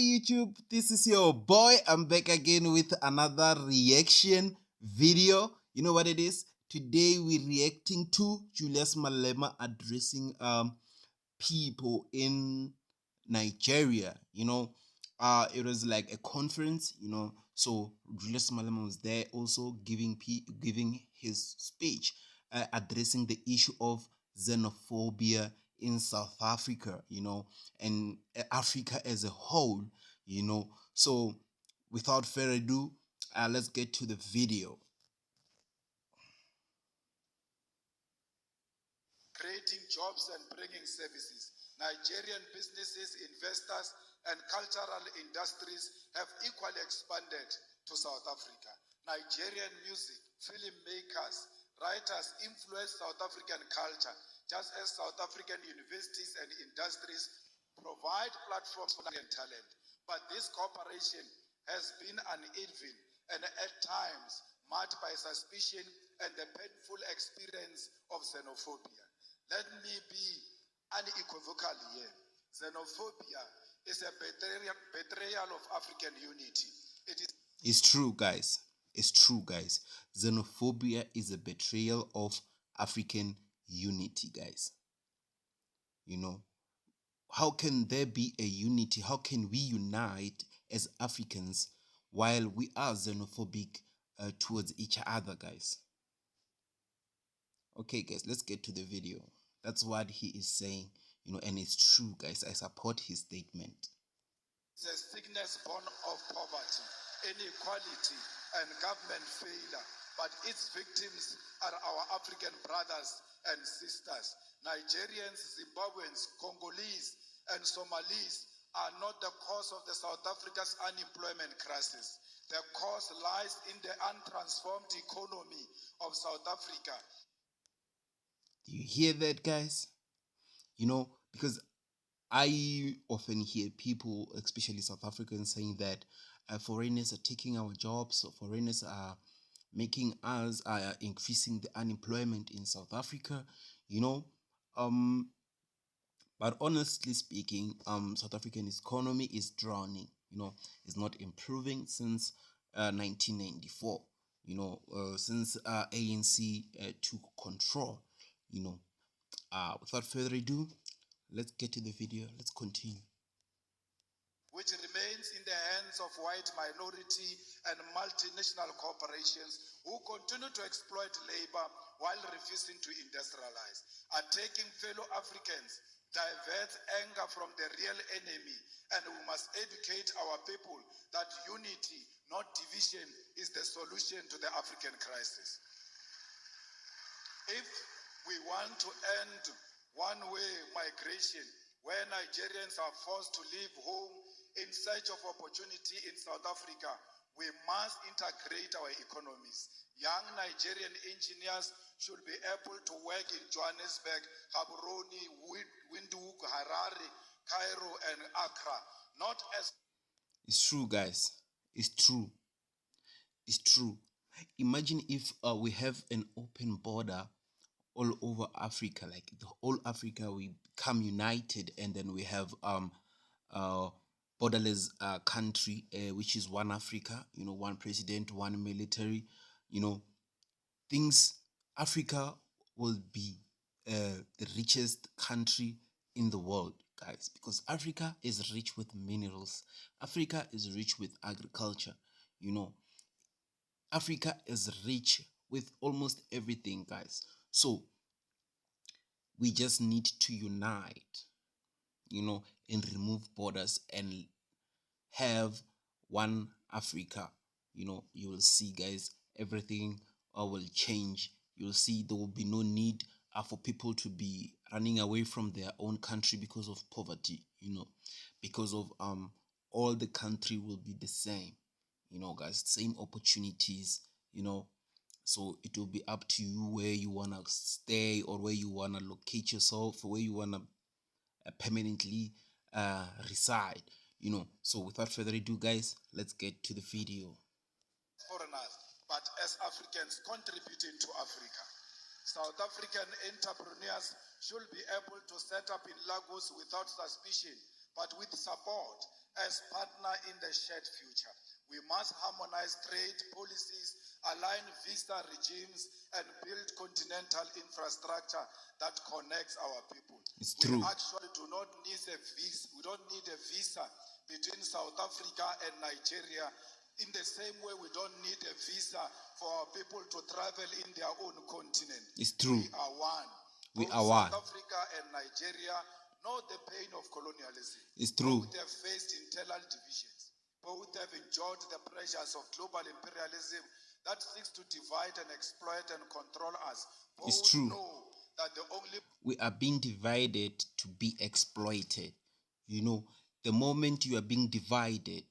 YouTube? This is your boy. I'm back again with another reaction video. You know what it is? Today we're reacting to Julius Malema addressing people in Nigeria. It was like a conference. So Julius Malema was there also giving his speech, addressing the issue of xenophobia in South Africa, and Africa as a whole, So without further ado, let's get to the video. Creating jobs and bringing services. Nigerian businesses, investors, and cultural industries have equally expanded to South Africa. Nigerian music, filmmakers, writers influence South African culture, just as South African universities and industries provide platforms for talent. But this cooperation has been uneven and at times marked by suspicion and the painful experience of xenophobia. Let me be unequivocal here. Xenophobia is a betrayal of African unity. It's true, guys. It's true, guys. Xenophobia is a betrayal of African unity, guys. How can there be a unity? How can we unite as Africans while we are xenophobic towards each other, guys? Okay, guys, let's get to the video. That's what he is saying, and it's true, guys. I support his statement. It's a sickness born of poverty, inequality, and government failure. But its victims are our African brothers and sisters. Nigerians, Zimbabweans, Congolese, and Somalis are not the cause of the South Africa's unemployment crisis. The cause lies in the untransformed economy of South Africa. Do you hear that, guys? Because I often hear people, especially South Africans, saying that foreigners are taking our jobs, so foreigners are making us, increasing the unemployment in South Africa, but honestly speaking, South African economy is drowning, it's not improving since 1994, since ANC took control, without further ado, let's get to the video. Let's continue. Which remains in the hands of white minority and multinational corporations who continue to exploit labor while refusing to industrialize. Attacking fellow Africans diverts anger from the real enemy, and we must educate our people that unity, not division, is the solution to the African crisis. If we want to end one-way migration, where Nigerians are forced to leave home in search of opportunity in South Africa, we must integrate our economies. Young Nigerian engineers should be able to work in Johannesburg, Gaborone, Windhoek, Harare, Cairo, and Accra, not as... It's true, guys. It's true. It's true. Imagine if we have an open border all over Africa, like the whole Africa, we become united, and then we have borderless country, which is one Africa, one president, one military, things. Africa will be the richest country in the world, guys, because Africa is rich with minerals. Africa is rich with agriculture, Africa is rich with almost everything, guys. So we just need to unite, and remove borders and have one Africa. You will see, guys, everything will change. You'll see there will be no need for people to be running away from their own country because of poverty, because of all the country will be the same, guys, same opportunities, so it will be up to you where you want to stay or where you want to locate yourself, or where you want to permanently reside, So without further ado, guys, let's get to the video. Foreigners, but as Africans contributing to Africa. South African entrepreneurs should be able to set up in Lagos without suspicion, but with support, as partner in the shared future. We must harmonize trade policies, align visa regimes, and build continental infrastructure that connects our people. It's We true. actually do not need a visa. We don't need a visa between South Africa and Nigeria. In the same way, we don't need a visa for our people to travel in their own continent. It's true. We are one. We Both are one. South Africa and Nigeria know the pain of colonialism. It's true. Both have faced internal divisions. Both have endured the pressures of global imperialism that seeks to divide and exploit and control us. Both It's true. know that the only We are being divided to be exploited. You know, the moment you are being divided,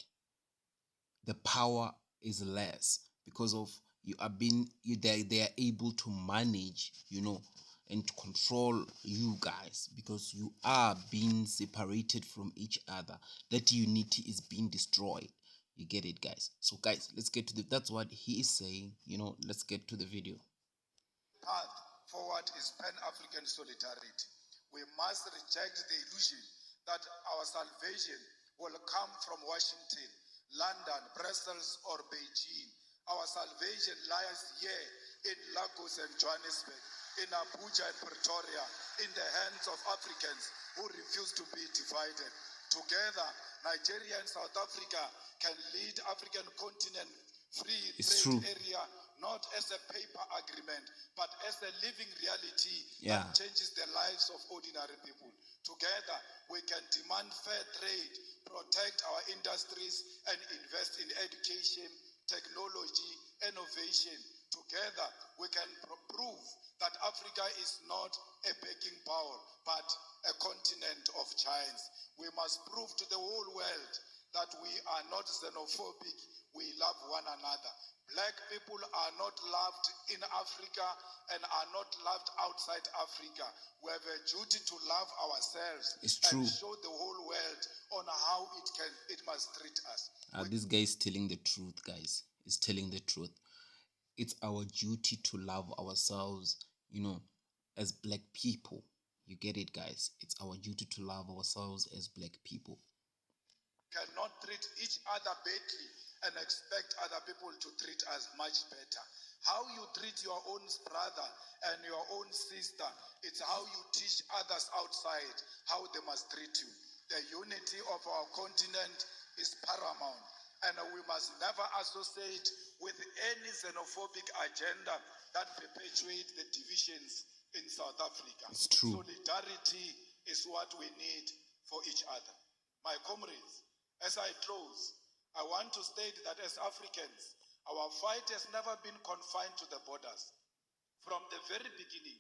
the power is less because of you are being they are able to manage, and to control you guys because you are being separated from each other. That unity is being destroyed. You get it, guys? So guys, let's get to that's what he is saying. Let's get to the video. path forward is Pan-African solidarity. We must reject the illusion that our salvation will come from Washington, London, Brussels, or Beijing. Our salvation lies here in Lagos and Johannesburg, in Abuja and Pretoria, in the hands of Africans who refuse to be divided. Together, Nigeria and South Africa can lead African continent free trade area, not as a paper agreement, but as a living reality that changes the lives of ordinary people. Together, we can demand fair trade, protect our industries, and invest in education, technology, innovation. Together, we can prove that Africa is not a begging bowl, but a continent of giants. We must prove to the whole world that we are not xenophobic. We love one another. Black people are not loved in Africa and are not loved outside Africa. We have a duty to love ourselves and show the whole world on how it must treat us. This guy is telling the truth, guys. He's telling the truth. It's our duty to love ourselves, as black people. You get it, guys? It's our duty to love ourselves as black people. Cannot treat each other badly and expect other people to treat us much better. How you treat your own brother and your own sister, it's how you teach others outside how they must treat you. The unity of our continent is paramount, and we must never associate with any xenophobic agenda that perpetuates the divisions in South Africa. It's true. Solidarity is what we need for each other. My comrades, as I close, I want to state that as Africans, our fight has never been confined to the borders. From the very beginning,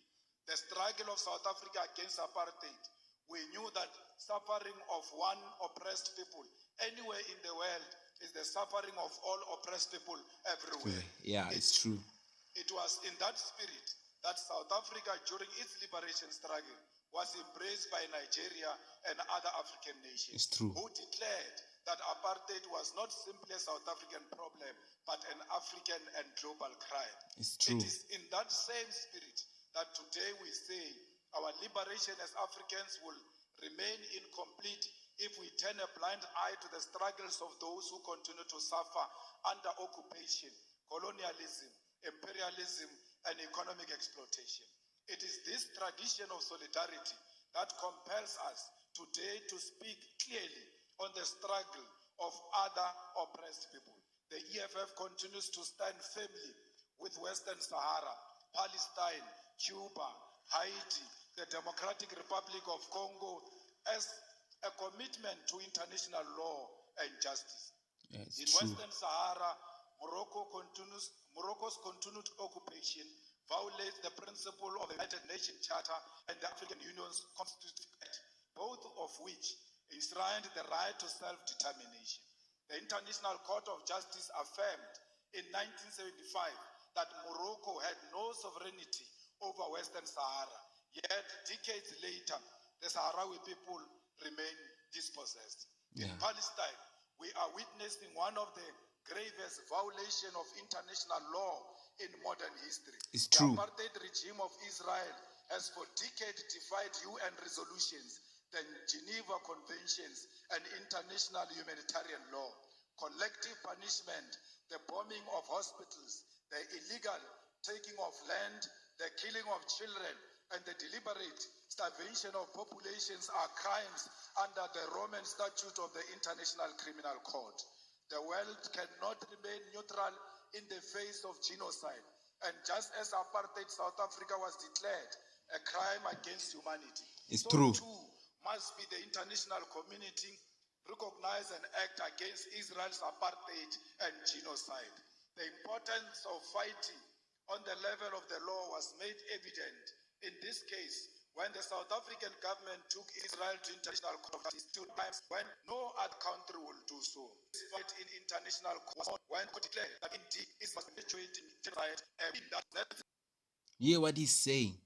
the struggle of South Africa against apartheid, we knew that suffering of one oppressed people anywhere in the world is the suffering of all oppressed people everywhere. Yeah, it's true. It was in that spirit that South Africa, during its liberation struggle, was embraced by Nigeria and other African nations. It's true. Who declared that apartheid was not simply a South African problem, but an African and global crime. It's true. It is in that same spirit that today we say our liberation as Africans will remain incomplete if we turn a blind eye to the struggles of those who continue to suffer under occupation, colonialism, imperialism, and economic exploitation. It is this tradition of solidarity that compels us today to speak clearly on the struggle of other oppressed people. The EFF continues to stand firmly with Western Sahara, Palestine, Cuba, Haiti, the Democratic Republic of Congo as a commitment to international law and justice. In Western Sahara, Morocco's continued occupation violates the principle of the United Nations Charter and the African Union's Constitution Act, both of which enshrined the right to self-determination. The International Court of Justice affirmed in 1975 that Morocco had no sovereignty over Western Sahara. Yet, decades later, the Sahrawi people remain dispossessed. In Palestine, we are witnessing one of the gravest violations of international law in modern history. It's true. The apartheid regime of Israel has for decades defied UN resolutions the Geneva Conventions and international humanitarian law, collective punishment, the bombing of hospitals, the illegal taking of land, the killing of children, and the deliberate starvation of populations are crimes under the Roman Statute of the International Criminal Court. The world cannot remain neutral in the face of genocide. And just as apartheid South Africa was declared a crime against humanity, It's so true. too must be the international community recognize and act against Israel's apartheid and genocide. The importance of fighting on the level of the law was made evident in this case when the South African government took Israel to international court times when no other country will do so. This fight in international court when declared that indeed Israel was perpetuating genocide and that. Hear what he's saying.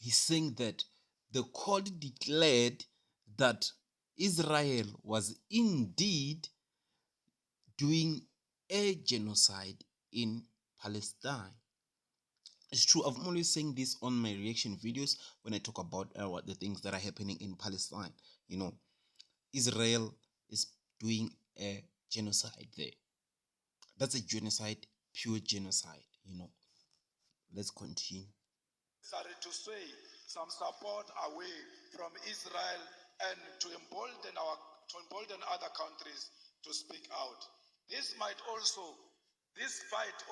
He's saying that the court declared that Israel was indeed doing a genocide in Palestine. It's true. I'm always saying this on my reaction videos when I talk about what the things that are happening in Palestine. You know, Israel is doing a genocide there. That's a genocide, pure genocide. You know. Let's continue. Sorry to say some support away from Israel and to embolden other countries to speak out. This fight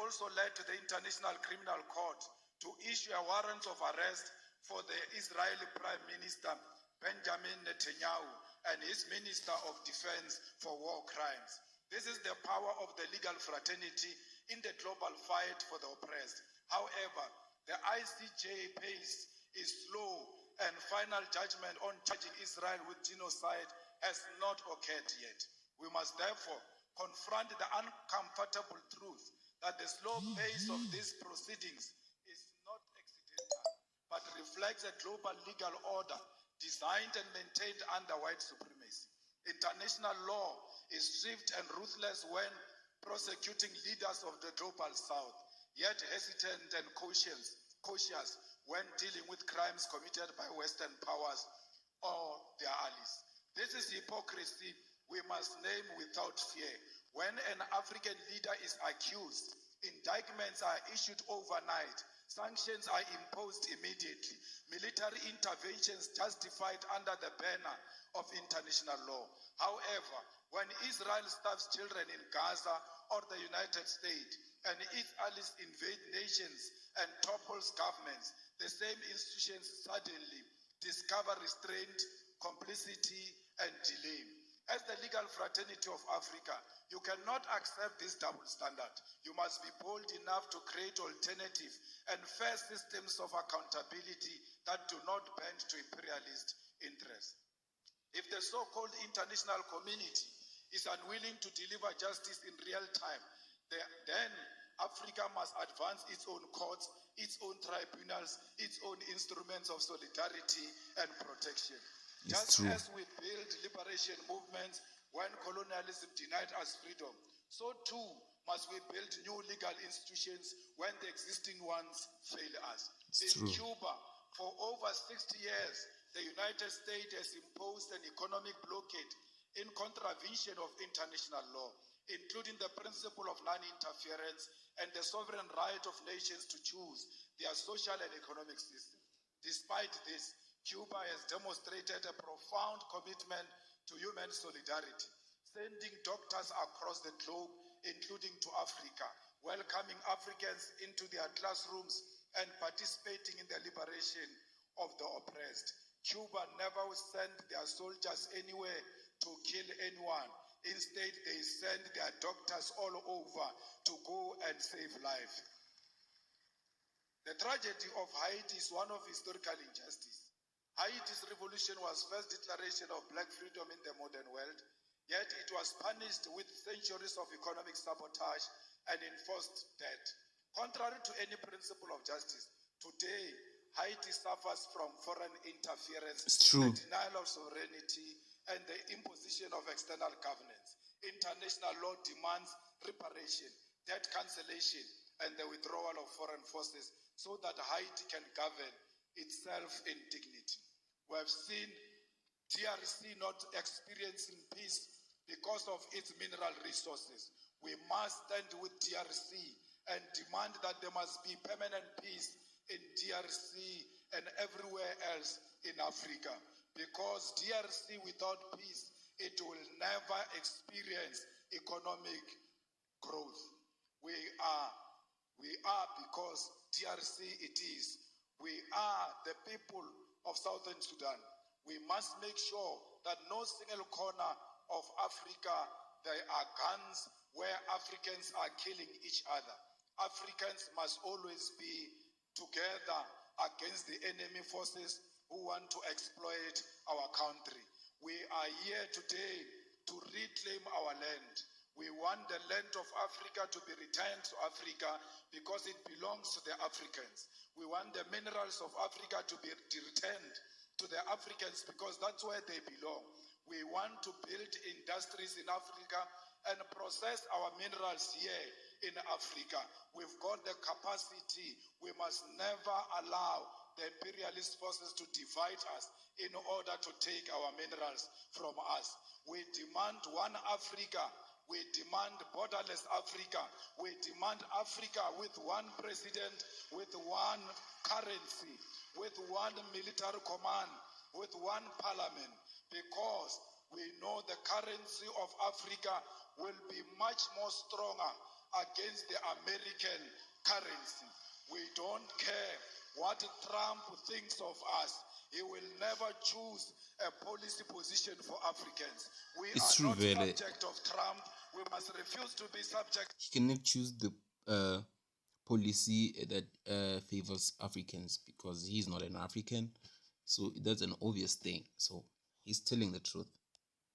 also led to the International Criminal Court to issue a warrant of arrest for the Israeli Prime Minister Benjamin Netanyahu and his Minister of Defense for war crimes. This is the power of the legal fraternity in the global fight for the oppressed. However, the ICJ pace is slow and final judgment on charging Israel with genocide has not occurred yet. We must therefore confront the uncomfortable truth that the slow pace of these proceedings is not accidental, but reflects a global legal order designed and maintained under white supremacy. International law is swift and ruthless when prosecuting leaders of the global south, yet hesitant and cautious when dealing with crimes committed by Western powers or their allies. This is hypocrisy we must name without fear. When an African leader is accused, indictments are issued overnight, sanctions are imposed immediately, military interventions justified under the banner of international law. However, when Israel starves children in Gaza or the United States and its allies invade nations and topples governments, the same institutions suddenly discover restraint, complicity, and delay. As the legal fraternity of Africa, you cannot accept this double standard. You must be bold enough to create alternative and fair systems of accountability that do not bend to imperialist interests. If the so-called international community is unwilling to deliver justice in real time, then Africa must advance its own courts, its own tribunals, its own instruments of solidarity and protection. It's Just true. as we build liberation movements when colonialism denied us freedom, so too must we build new legal institutions when the existing ones fail us. It's In true. Cuba, for over 60 years, the United States has imposed an economic blockade in contravention of international law, including the principle of non-interference and the sovereign right of nations to choose their social and economic system. Despite this, Cuba has demonstrated a profound commitment to human solidarity, sending doctors across the globe, including to Africa, welcoming Africans into their classrooms and participating in the liberation of the oppressed. Cuba never sent their soldiers anywhere to kill anyone. Instead, they send their doctors all over to go and save life. The tragedy of Haiti is one of historical injustice. Haiti's revolution was first declaration of black freedom in the modern world, yet it was punished with centuries of economic sabotage and enforced debt. Contrary to any principle of justice, today Haiti suffers from foreign interference, It's true. the denial of sovereignty, and the imposition of external governance. International law demands reparation, debt cancellation, and the withdrawal of foreign forces so that Haiti can govern itself in dignity. We have seen DRC not experiencing peace because of its mineral resources. We must stand with DRC and demand that there must be permanent peace in DRC and everywhere else in Africa. Because DRC without peace, it will never experience economic growth. We are because DRC it is. We are the people of Southern Sudan. We must make sure that no single corner of Africa there are guns where Africans are killing each other. Africans must always be together against the enemy forces who want to exploit our country. We are here today to reclaim our land. We want the land of Africa to be returned to Africa because it belongs to the Africans. We want the minerals of Africa to be returned to the Africans because that's where they belong. We want to build industries in Africa and process our minerals here in Africa. We've got the capacity. We must never allow the imperialist forces to divide us in order to take our minerals from us. We demand one Africa. We demand borderless Africa. We demand Africa with one president, with one currency, with one military command, with one parliament, because we know the currency of Africa will be much more stronger against the American currency. We don't care what Trump thinks of us. He will never choose a policy position for Africans. We It's are true, not Vele. subject of Trump. We must refuse to be subject. He cannot choose the policy that favors Africans because he's not an African. So that's an obvious thing. So he's telling the truth.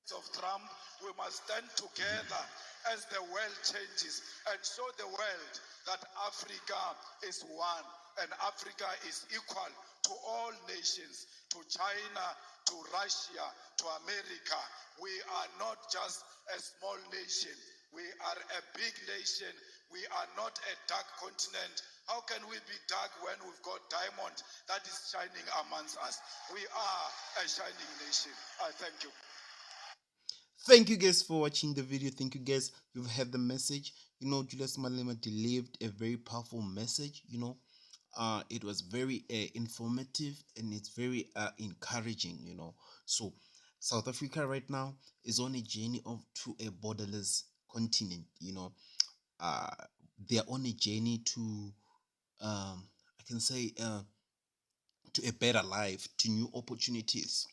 Of Trump, we must stand together as the world changes and show the world that Africa is one and Africa is equal to all nations, to China, to Russia, to America. We are not just a small nation. We are a big nation. We are not a dark continent. How can we be dark when we've got diamond that is shining amongst us? We are a shining nation. I thank you. Thank you guys for watching the video. Thank you guys. You've heard the message. Julius Malema delivered a very powerful message. It was very informative and it's very encouraging. So South Africa right now is on a journey to a borderless continent. Uh, they are on a journey to I can say to a better life, to new opportunities.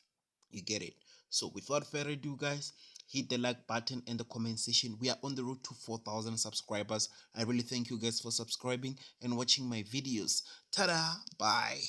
You get it? So without further ado, guys, hit the like button and the comment section. We are on the road to 4,000 subscribers. I really thank you guys for subscribing and watching my videos. Ta-da! Bye.